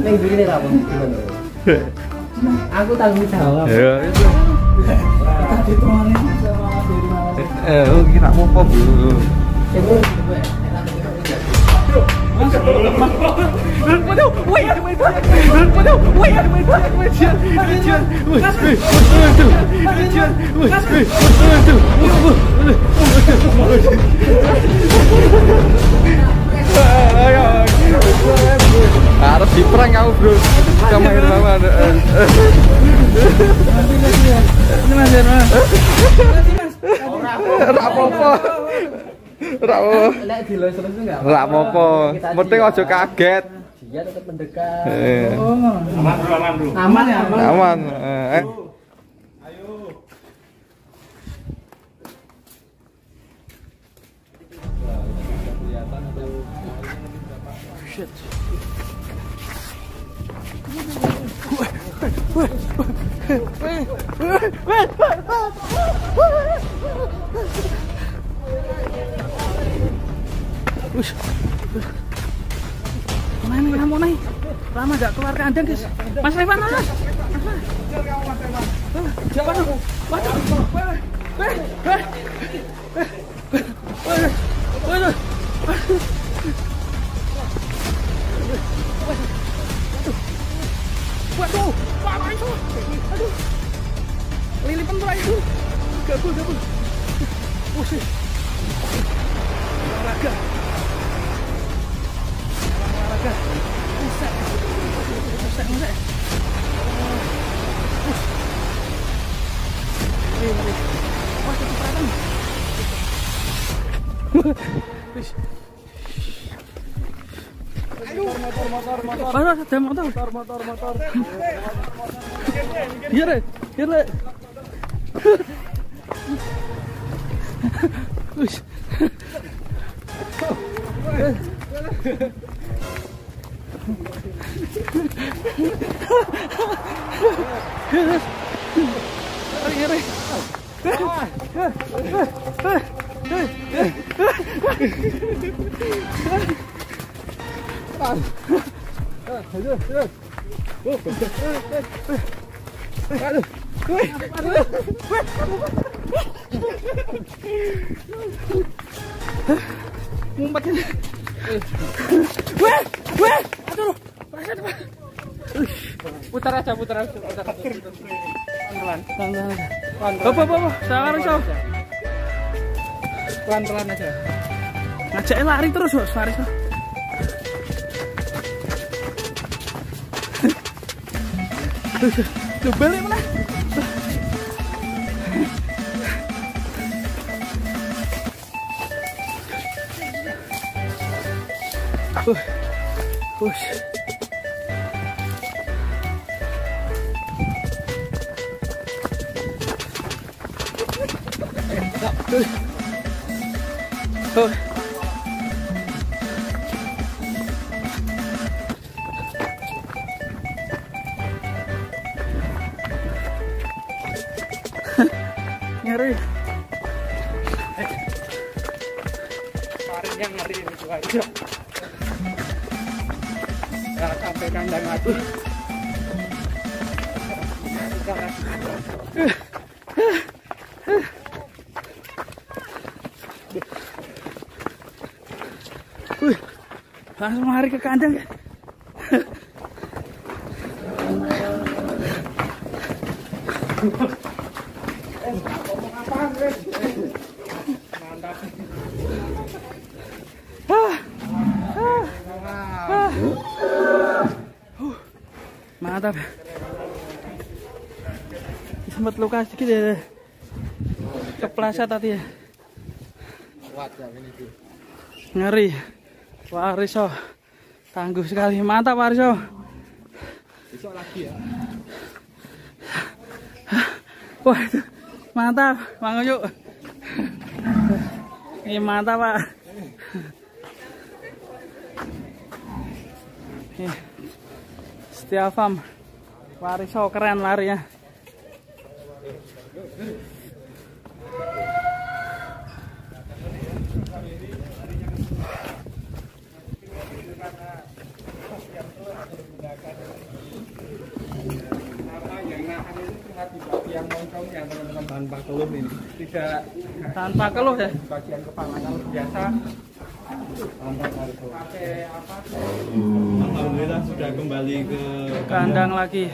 Neng diri apa? Aku tanggung jawab. Ya itu. Tadi temenin sama dari mana? Oh kira apa Bu? Harus diperang kamu bro sama Irma. Ini mas Irma. Rapopo. Rapopo. Lek dilos terus enggak? Rapopo. Penting aja kaget. Dia tetap mendekat. Aman bro, aman bro. Aman ya, aman. Aman. Mana mau naik? Lama gak keluar kandang guys. Mas Revan mas. Waduh, apa itu? Aduh, lilipan tuh itu. Gabul. Pusing. Olahraga. Buset. Wah, kecipratan. Motor. Iya, Re. Wis. Ngumpetin. Weh, aduh. Putar aja. Pelan. Apa? Sabar. Pelan aja. Ngajaknya lari terus, Bos. Lari. Tuh balik mana? Nyari. Ngari itu aja. Ya sampai kandang aku. Langsung lari ke kandang. Mantap. Mantap. Sempat luka sedikit ya. Kepleset tadi ya. Kuat ya ini tuh. Ngeri. Pak Ariso. Tangguh sekali. Mantap Pak Ariso. Besok lagi ya. Wah, itu mantap, Mang Uyuk. Ini mantap, Pak. Nih, Setia Farm. Pak Ariso keren larinya. Yang moncong yang teman-teman tanpa keluh ini tidak Tanpa keluh ya. bagian kepala kalau biasa pakai apa? Alhamdulillah sudah kembali ke Kandang lagi.